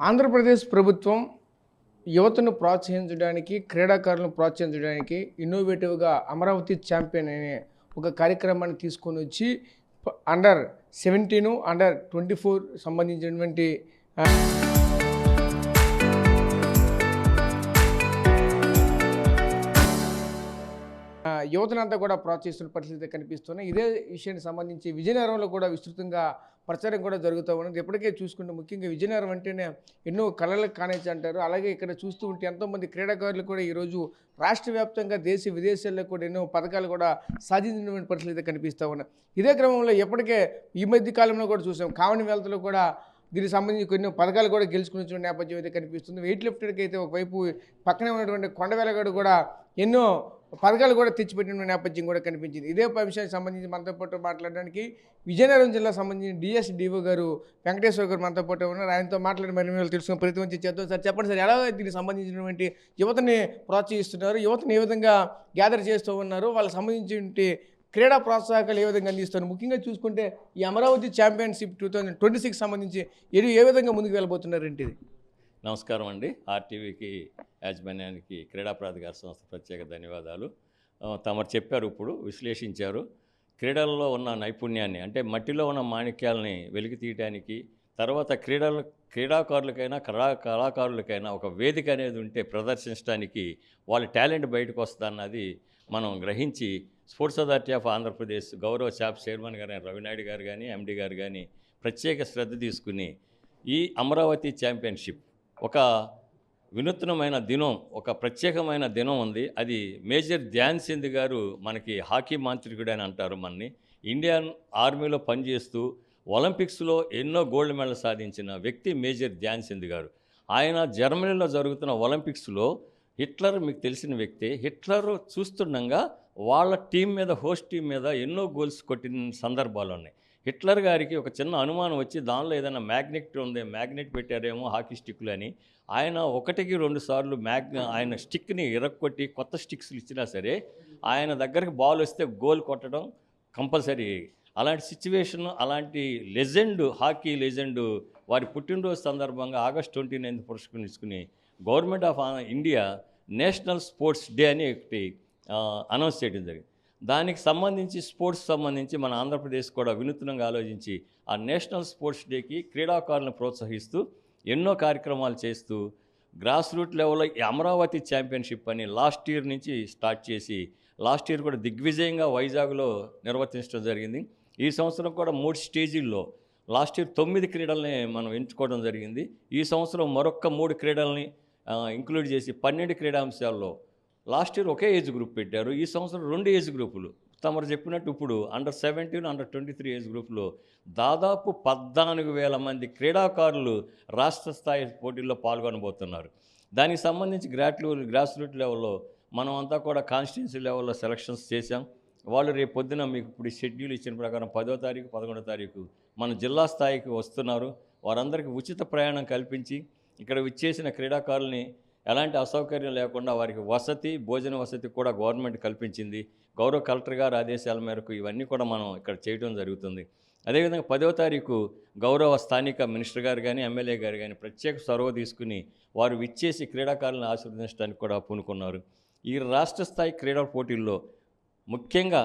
ఆంధ్రప్రదేశ్ ప్రభుత్వం యువతను ప్రోత్సహించడానికి, క్రీడాకారులను ప్రోత్సహించడానికి ఇన్నోవేటివ్‌గా అమరావతి ఛాంపియన్ అనే ఒక కార్యక్రమాన్ని తీసుకొనొచ్చి అండర్ 17, అండర్ 24 సంబంధించినటువంటి యువతనంతా కూడా ప్రోత్సహిస్తున్న పరిస్థితి కనిపిస్తున్నాయి. ఇదే విషయానికి సంబంధించి విజయనగరంలో కూడా విస్తృతంగా ప్రచారం కూడా జరుగుతూ ఉన్నది. ఇప్పటికే చూసుకుంటే ముఖ్యంగా విజయనగరం అంటేనే ఎన్నో కళలకు కానేసి అంటారు. అలాగే ఇక్కడ చూస్తూ ఉంటే ఎంతోమంది క్రీడాకారులు కూడా ఈరోజు రాష్ట్ర వ్యాప్తంగా దేశ విదేశాల్లో కూడా ఎన్నో పథకాలు కూడా సాధించినటువంటి పరిస్థితి కనిపిస్తూ ఉన్నాయి. ఇదే క్రమంలో ఇప్పటికే ఈ మధ్య కాలంలో కూడా చూసాం కామన్వెల్త్లో కూడా దీనికి సంబంధించి కొన్ని పథకాలు కూడా గెలుచుకున్న నేపథ్యం అయితే కనిపిస్తుంది. వెయిట్ లిఫ్టర్కి అయితే ఒకవైపు పక్కనే ఉన్నటువంటి కొండవేలగాడు కూడా ఎన్నో పథకాలు కూడా తెచ్చిపెట్టిన నేపథ్యం కూడా కనిపించింది. ఇదే విషయానికి సంబంధించి మనతో పాటు మాట్లాడడానికి విజయనగరం జిల్లా సంబంధించిన డిఎస్డిఓ గారు వెంకటేశ్వర గారు మనతో పాటు ఉన్నారు. ఆయనతో మాట్లాడి మరి మేము తెలుసుకుని ప్రతి చేద్దాం. సార్ చెప్పండి సార్, ఎలా దీనికి సంబంధించినటువంటి యువతని ప్రోత్సహిస్తున్నారు, యువతను ఏ విధంగా గ్యాదర్ చేస్తూ ఉన్నారు, వాళ్ళకి సంబంధించిన క్రీడా ప్రోత్సాహకాలు ఏ విధంగా అందిస్తారు? ముఖ్యంగా చూసుకుంటే ఈ అమరావతి ఛాంపియన్షిప్ 2026 సంబంధించి ఏ విధంగా ముందుకు వెళ్ళబోతున్నారు ఏంటిది? నమస్కారం అండి. ఆర్టీవీకి యాజమాన్యానికి క్రీడా ప్రాధికార సంస్థ ప్రత్యేక ధన్యవాదాలు. తమరు చెప్పారు, ఇప్పుడు విశ్లేషించారు. క్రీడల్లో ఉన్న నైపుణ్యాన్ని, అంటే మట్టిలో ఉన్న మాణిక్యాలని వెలికి తీయడానికి, తర్వాత క్రీడాకారులకైనా కళాకారులకైనా ఒక వేదిక అనేది ఉంటే ప్రదర్శించడానికి వాళ్ళ టాలెంట్ బయటకు వస్తుందన్నది మనం గ్రహించి స్పోర్ట్స్ అథారిటీ ఆఫ్ ఆంధ్రప్రదేశ్ గౌరవ శాప్ చైర్మన్ గారు రవినాయుడు గారు కానీ ఎండి గారు కానీ ప్రత్యేక శ్రద్ధ తీసుకుని ఈ అమరావతి ఛాంపియన్షిప్ ఒక వినూత్నమైన దినం, ఒక ప్రత్యేకమైన దినం ఉంది. అది మేజర్ ధ్యాన్ సింధ్ గారు, మనకి హాకీ మాంత్రికుడు అని అంటారు. మనని ఇండియన్ ఆర్మీలో పనిచేస్తూ ఒలింపిక్స్లో ఎన్నో గోల్డ్ మెడల్ సాధించిన వ్యక్తి మేజర్ ధ్యాన్ సింధ్ గారు. ఆయన జర్మనీలో జరుగుతున్న ఒలింపిక్స్లో హిట్లర్, మీకు తెలిసిన వ్యక్తి, హిట్లర్ చూస్తుండగా వాళ్ళ టీం మీద, హోస్ట్ టీం మీద ఎన్నో గోల్స్ కొట్టిన సందర్భాలు ఉన్నాయి. హిట్లర్ గారికి ఒక చిన్న అనుమానం వచ్చి దానిలో ఏదైనా మ్యాగ్నెట్ పెట్టారేమో హాకీ స్టిక్లు అని. ఆయన 1-2 సార్లు ఆయన స్టిక్ని ఇరక్కొట్టి కొత్త స్టిక్స్లు ఇచ్చినా సరే ఆయన దగ్గరికి బాల్ వస్తే గోల్ కొట్టడం కంపల్సరీ. అలాంటి సిచ్యువేషన్, అలాంటి లెజెండ్, హాకీ లెజెండ్ వారి పుట్టినరోజు సందర్భంగా ఆగస్ట్ 29 పురస్కరించుకుని government of India national sports day అని ఒకటి అనౌన్స్ చేయడం జరిగింది. దానికి సంబంధించి స్పోర్ట్స్ సంబంధించి మన ఆంధ్రప్రదేశ్ కూడా వినూత్నంగా ఆలోచించి ఆ నేషనల్ స్పోర్ట్స్ డేకి క్రీడాకారులను ప్రోత్సహిస్తూ ఎన్నో కార్యక్రమాలు చేస్తూ గ్రాస్ రూట్ లెవెల్లో ఈ అమరావతి ఛాంపియన్షిప్ అని లాస్ట్ ఇయర్ నుంచి స్టార్ట్ చేసి లాస్ట్ ఇయర్ కూడా దిగ్విజయంగా వైజాగ్లో నిర్వర్తించడం జరిగింది. ఈ సంవత్సరం కూడా 3 స్టేజీల్లో లాస్ట్ ఇయర్ 9 క్రీడల్ని మనం ఎంచుకోవడం జరిగింది. ఈ సంవత్సరం మరొక 3 క్రీడల్ని ఇంక్లూడ్ చేసి 12 క్రీడాంశాల్లో లాస్ట్ ఇయర్ ఒకే ఏజ్ గ్రూప్ పెట్టారు. ఈ సంవత్సరం 2 ఏజ్ గ్రూపులు. తమరు చెప్పినట్టు ఇప్పుడు అండర్ 17, అండర్ 23 ఏజ్ గ్రూప్లో దాదాపు 14,000 మంది క్రీడాకారులు రాష్ట్ర స్థాయి పోటీల్లో పాల్గొనబోతున్నారు. దానికి సంబంధించి గ్రాస్ రూట్ లెవెల్లో మనం అంతా కూడా కాన్స్టిట్యున్సీ లెవెల్లో సెలక్షన్స్ చేశాం. వాళ్ళు రేపు పొద్దున మీకు ఇప్పుడు షెడ్యూల్ ఇచ్చిన ప్రకారం 10వ తారీఖు, 11వ తారీఖు మన జిల్లా స్థాయికి వస్తున్నారు. వారందరికీ ఉచిత ప్రయాణం కల్పించి ఇక్కడ విచ్చేసిన క్రీడాకారుల్ని ఎలాంటి అసౌకర్యం లేకుండా వారికి వసతి, భోజన వసతి కూడా గవర్నమెంట్ కల్పించింది. గౌరవ కలెక్టర్ గారి ఆదేశాల మేరకు ఇవన్నీ కూడా మనం ఇక్కడ చేయడం జరుగుతుంది. అదేవిధంగా 10వ తారీఖు గౌరవ స్థానిక మినిస్టర్ గారు కానీ, ఎమ్మెల్యే గారు కానీ ప్రత్యేక చొరవ తీసుకుని వారు విచ్చేసి క్రీడాకారులను ఆశీర్వదించడానికి కూడా పూనుకున్నారు. ఈ రాష్ట్ర స్థాయి క్రీడా పోటీల్లో ముఖ్యంగా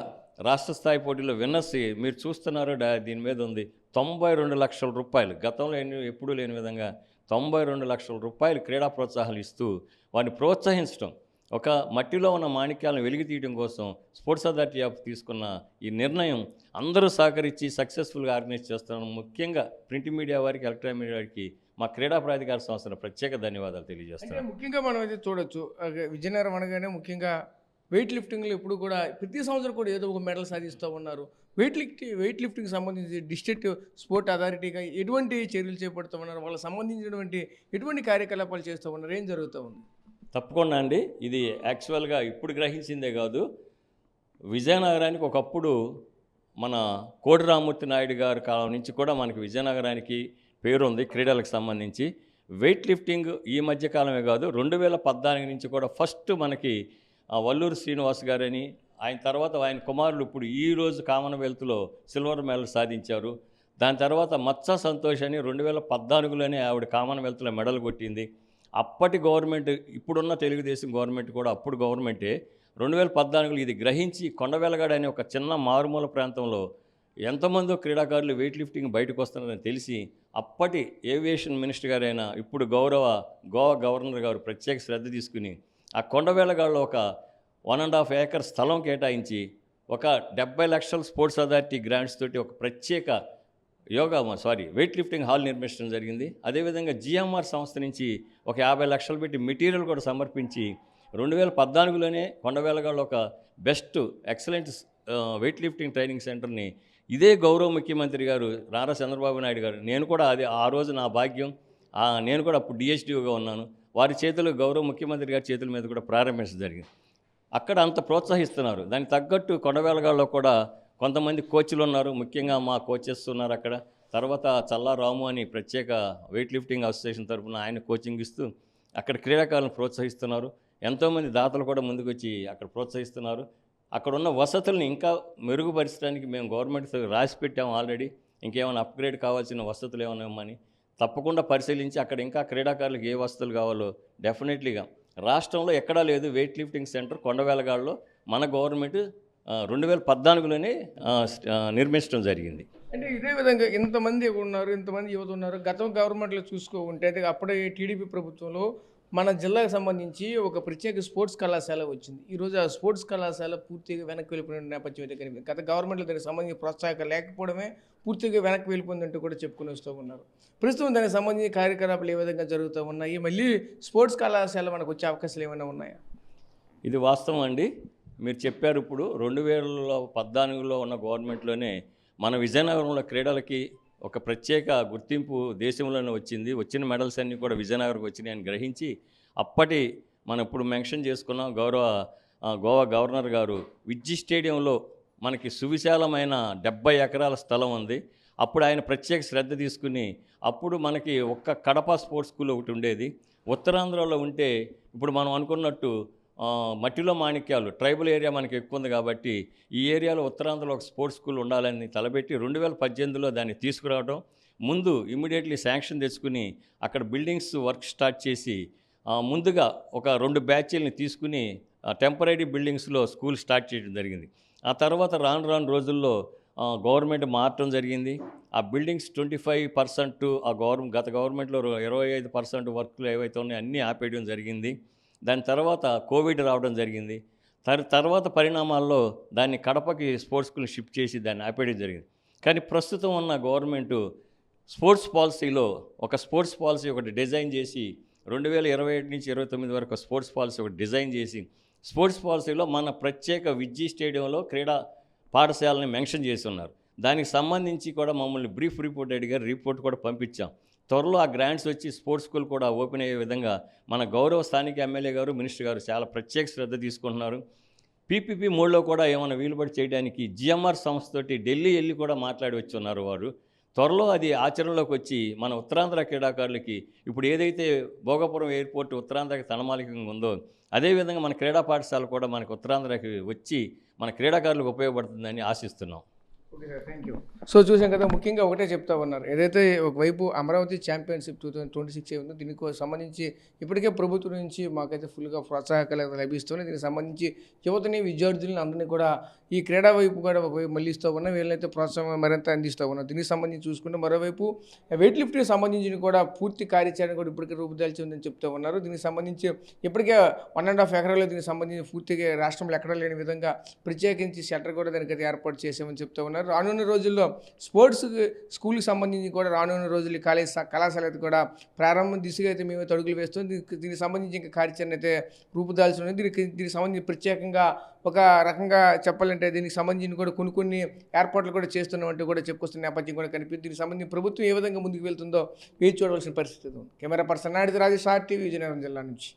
రాష్ట్ర స్థాయి పోటీల్లో విన్నర్స్ మీరు చూస్తున్నారు, దీని మీద ఉంది 92 లక్షల రూపాయలు. గతంలో ఎప్పుడూ లేని విధంగా 92 లక్షల రూపాయలు క్రీడా ప్రోత్సాహాలు ఇస్తూ వారిని ప్రోత్సహించడం, ఒక మట్టిలో ఉన్న మాణిక్యాలను వెలికి తీయడం కోసం స్పోర్ట్స్ అథారిటీ ఆఫ్ తీసుకున్న ఈ నిర్ణయం అందరూ సహకరించి సక్సెస్ఫుల్గా ఆర్గనైజ్ చేస్తున్నాం. ముఖ్యంగా ప్రింట్ మీడియా వారికి, ఎలక్ట్రానిక్ మీడియా వారికి మా క్రీడా ప్రాధికార సంస్థను ప్రత్యేక ధన్యవాదాలు తెలియజేస్తున్నాం. ముఖ్యంగా మనం అయితే చూడొచ్చు, విజయనగరం అనగానే ముఖ్యంగా వెయిట్ లిఫ్టింగ్లో ఇప్పుడు కూడా ప్రతి సంవత్సరం కూడా ఏదో ఒక మెడల్ సాధిస్తూ ఉన్నారు. వెయిట్ లిఫ్టింగ్ సంబంధించి డిస్ట్రిక్ట్ స్పోర్ట్ అథారిటీగా ఎటువంటి చర్యలు చేపడుతూ ఉన్నారు, వాళ్ళకి సంబంధించినటువంటి ఎటువంటి కార్యకలాపాలు చేస్తూ ఉన్నారు, ఏం జరుగుతూ ఉంది? తప్పకుండా అండి. ఇది యాక్చువల్గా ఇప్పుడు గ్రహించిందే కాదు, విజయనగరానికి ఒకప్పుడు మన కోడి రామ్మూర్తి నాయుడు గారి కాలం నుంచి కూడా మనకి విజయనగరానికి పేరుంది క్రీడలకు సంబంధించి. వెయిట్ లిఫ్టింగ్ ఈ మధ్యకాలమే కాదు, 2014 నుంచి కూడా ఫస్ట్ మనకి వల్లూరు శ్రీనివాస్ గారని, ఆయన తర్వాత ఆయన కుమారులు ఇప్పుడు ఈరోజు కామన్వెల్త్లో సిల్వర్ మెడల్ సాధించారు. దాని తర్వాత మత్స సంతోష్ అని 2014లోనే ఆవిడ కామన్వెల్త్లో మెడల్ కొట్టింది. అప్పటి గవర్నమెంట్, ఇప్పుడున్న తెలుగుదేశం గవర్నమెంట్ కూడా అప్పుడు గవర్నమెంటే 2014లో ఇది గ్రహించి కొండవెలగాడు అనే ఒక చిన్న మారుమూల ప్రాంతంలో ఎంతమందో క్రీడాకారులు వెయిట్ లిఫ్టింగ్ బయటకు వస్తున్నారని తెలిసి అప్పటి ఏవియేషన్ మినిస్టర్ గారైన ఇప్పుడు గోవా గవర్నర్ గారు ప్రత్యేక శ్రద్ధ తీసుకుని ఆ కొండవేలగాళ్ళు ఒక 1.5 ఏకర్ స్థలం కేటాయించి ఒక 70 లక్షల స్పోర్ట్స్ అథారిటీ గ్రాంట్స్ తోటి ఒక ప్రత్యేక వెయిట్ లిఫ్టింగ్ హాల్ నిర్మించడం జరిగింది. అదేవిధంగా జిఎంఆర్ సంస్థ నుంచి ఒక 50 లక్షలు పెట్టి మెటీరియల్ కూడా సమర్పించి 2014లోనే కొండవేలగాళ్ళు ఒక best excellent weight lifting training సెంటర్ని ఇదే గౌరవ ముఖ్యమంత్రి గారు నారా చంద్రబాబు నాయుడు గారు, నేను కూడా అది ఆ రోజు నా భాగ్యం, నేను కూడా అప్పుడు డిఎస్డిఓగా ఉన్నాను, వారి చేతులు గౌరవ ముఖ్యమంత్రి గారి చేతుల మీద కూడా ప్రారంభించడం జరిగింది. అక్కడ అంత ప్రోత్సహిస్తున్నారు. దానికి తగ్గట్టు కొండవేలగాళ్ళలో కూడా కొంతమంది కోచ్లు ఉన్నారు, ముఖ్యంగా మా కోచెస్ ఉన్నారు అక్కడ. తర్వాత చల్లా రాము అని ప్రత్యేక వెయిట్ లిఫ్టింగ్ అసోసియేషన్ తరఫున ఆయన కోచింగ్ ఇస్తూ అక్కడ క్రీడాకారులను ప్రోత్సహిస్తున్నారు. ఎంతోమంది దాతలు కూడా ముందుకు వచ్చి అక్కడ ప్రోత్సహిస్తున్నారు. అక్కడ ఉన్న వసతులను ఇంకా మెరుగుపరచడానికి మేము గవర్నమెంట్ రాసి పెట్టాము ఆల్రెడీ. ఇంకేమైనా అప్గ్రేడ్ కావాల్సిన వసతులు ఏమైనా ఇవ్వమని తప్పకుండా పరిశీలించి అక్కడ ఇంకా క్రీడాకారులకు ఏ వసతులు కావాలో డెఫినెట్లీగా రాష్ట్రంలో ఎక్కడా లేదు వెయిట్ లిఫ్టింగ్ సెంటర్ కొండవేలగాళ్ళలో మన గవర్నమెంట్ 2014లోనే నిర్మించడం జరిగింది. అంటే ఇదే విధంగా ఇంతమంది ఉన్నారు, ఇంతమంది యువత ఉన్నారు. గతం గవర్నమెంట్లో చూసుకోకుంటే అయితే అప్పుడే టీడీపీ ప్రభుత్వంలో మన జిల్లాకు సంబంధించి ఒక ప్రత్యేక స్పోర్ట్స్ కళాశాల వచ్చింది. ఈరోజు ఆ స్పోర్ట్స్ కళాశాల పూర్తిగా వెనక్కి వెళ్ళిపోయిన నేపథ్యం అయితే కనిపించింది. గత గవర్నమెంట్లో దానికి సంబంధించి ప్రోత్సాహక లేకపోవడమే పూర్తిగా వెనక్కి వెళ్ళిపోయిందంటూ కూడా చెప్పుకుని వస్తూ ఉన్నారు. ప్రస్తుతం దానికి సంబంధించి కార్యకలాపాలు ఏ విధంగా జరుగుతూ ఉన్నాయి, మళ్ళీ స్పోర్ట్స్ కళాశాల మనకు వచ్చే అవకాశాలు ఏమైనా ఉన్నాయా? ఇది వాస్తవం అండి. మీరు చెప్పారు. ఇప్పుడు 2014లో ఉన్న గవర్నమెంట్లోనే మన విజయనగరంలో క్రీడలకి ఒక ప్రత్యేక గుర్తింపు దేశంలోనే వచ్చింది. వచ్చిన మెడల్స్ అన్నీ కూడా విజయనగరంకి వచ్చినాయి అని గ్రహించి అప్పటి మనం ఇప్పుడు మెన్షన్ చేసుకున్నాం గోవా గవర్నర్ గారు విజ్జి స్టేడియంలో మనకి సువిశాలమైన 70 ఎకరాల స్థలం ఉంది. అప్పుడు ఆయన ప్రత్యేక శ్రద్ధ తీసుకుని అప్పుడు మనకి ఒక్క కడప స్పోర్ట్స్ స్కూల్ ఒకటి ఉండేది. ఉత్తరాంధ్రలో ఉంటే ఇప్పుడు మనం అనుకున్నట్టు మట్టిలో మాణిక్యాలు ట్రైబల్ ఏరియా మనకి ఎక్కువ ఉంది కాబట్టి ఈ ఏరియాలో ఉత్తరాంధ్రలో ఒక స్పోర్ట్స్ స్కూల్ ఉండాలని తలపెట్టి 2018లో దాన్ని తీసుకురావడం, ముందు ఇమ్మీడియట్లీ శాంక్షన్ తెచ్చుకుని అక్కడ బిల్డింగ్స్ వర్క్ స్టార్ట్ చేసి ముందుగా ఒక 2 బ్యాచ్ల్ని తీసుకుని టెంపరీ బిల్డింగ్స్లో స్కూల్ స్టార్ట్ చేయడం జరిగింది. ఆ తర్వాత రాను రోజుల్లో గవర్నమెంట్ మారటం జరిగింది. ఆ బిల్డింగ్స్ 25% గత గవర్నమెంట్లో 25% వర్క్లు ఏవైతే ఉన్నాయో అన్నీ ఆపేయడం జరిగింది. దాని తర్వాత కోవిడ్ రావడం జరిగింది. తర్వాత పరిణామాల్లో దాన్ని కడపకి స్పోర్ట్స్ స్కూల్ని షిఫ్ట్ చేసి దాన్ని ఆపేయడం జరిగింది. కానీ ప్రస్తుతం ఉన్న గవర్నమెంటు స్పోర్ట్స్ పాలసీలో ఒక స్పోర్ట్స్ పాలసీ ఒకటి డిజైన్ చేసి 2027 నుంచి 29 వరకు స్పోర్ట్స్ పాలసీ ఒకటి డిజైన్ చేసి స్పోర్ట్స్ పాలసీలో మన ప్రత్యేక విజ్జి స్టేడియంలో క్రీడా పాఠశాలని మెన్షన్ చేసి ఉన్నారు. దానికి సంబంధించి కూడా మమ్మల్ని బ్రీఫ్ రిపోర్ట్ అడిగారు. రిపోర్ట్ కూడా పంపించాం. త్వరలో ఆ గ్రాంట్స్ వచ్చి స్పోర్ట్స్ స్కూల్ కూడా ఓపెన్ అయ్యే విధంగా మన గౌరవ స్థానిక ఎమ్మెల్యే గారు, మినిస్టర్ గారు చాలా ప్రత్యేక శ్రద్ధ తీసుకుంటున్నారు. పీపీపీ మోడ్లో కూడా ఏమైనా వీలుబడి చేయడానికి జిఎంఆర్ సంస్థతోటి ఢిల్లీ వెళ్ళి కూడా మాట్లాడి వచ్చి ఉన్నారు వారు. త్వరలో అది ఆచరణలోకి వచ్చి మన ఉత్తరాంధ్ర క్రీడాకారులకి ఇప్పుడు ఏదైతే భోగాపురం ఎయిర్పోర్ట్ ఉత్తరాంధ్రకి తలమాలికంగా ఉందో అదేవిధంగా మన క్రీడా పాఠశాల కూడా మనకు ఉత్తరాంధ్రకి వచ్చి మన క్రీడాకారులకు ఉపయోగపడుతుందని ఆశిస్తున్నాం. Okay sir, thank you. So చూసాం కదా, ముఖ్యంగా ఒకటే చెప్తా ఉన్నారు. ఏదైతే ఒకవైపు అమరావతి ఛాంపియన్షిప్ 2026 ఉందో దీనికి సంబంధించి ఇప్పటికే ప్రభుత్వం నుంచి మాకైతే ఫుల్గా ప్రోత్సాహకాలు లభిస్తున్నాయి. దీనికి సంబంధించి యువతని, విద్యార్థులని అందరినీ కూడా ఈ క్రీడా వైపు కూడా ఒకవైపు మళ్ళిస్తూ ఉన్నాం. వీళ్ళైతే ప్రోత్సాహం మరింత అందిస్తూ ఉన్నాం. దీనికి సంబంధించి చూసుకుంటే మరోవైపు వెయిట్ లిఫ్ట్కి సంబంధించి కూడా పూర్తి కార్యాచరణ కూడా ఇప్పటికే రూపుదాల్చి ఉందని చెప్తూ ఉన్నారు. దీనికి సంబంధించి ఇప్పటికే 1.5 ఎకరాలు దీనికి సంబంధించి పూర్తిగా రాష్ట్రంలో ఎక్కడా లేని విధంగా ప్రత్యేకించి సెంటర్ కూడా దానికైతే ఏర్పాటు చేసామని చెప్తూ ఉన్నారు. రానున్న రోజుల్లో స్పోర్ట్స్ స్కూల్కి సంబంధించి కూడా రానున్న రోజులు కళాశాల అయితే కూడా ప్రారంభం దిశగా అయితే మేము అడుగులు వేస్తాం. దీనికి సంబంధించి ఇంకా కార్యాచరణ అయితే రూపుదాల్సి ఉంది. దీనికి సంబంధించి ప్రత్యేకంగా ఒక రకంగా చెప్పాలంటే దీనికి సంబంధించి కూడా కొన్ని ఏర్పాట్లు కూడా చేస్తున్నామంటూ కూడా చెప్పుకొస్తున్న నేపథ్యం కూడా కనిపిస్తుంది. దీనికి సంబంధించి ప్రభుత్వం ఏ విధంగా ముందుకు వెళ్తుందో వేచి చూడవలసిన పరిస్థితి ఉంది. Camera person Naidu Rajesh, RTV, Vizianagaram జిల్లా నుంచి.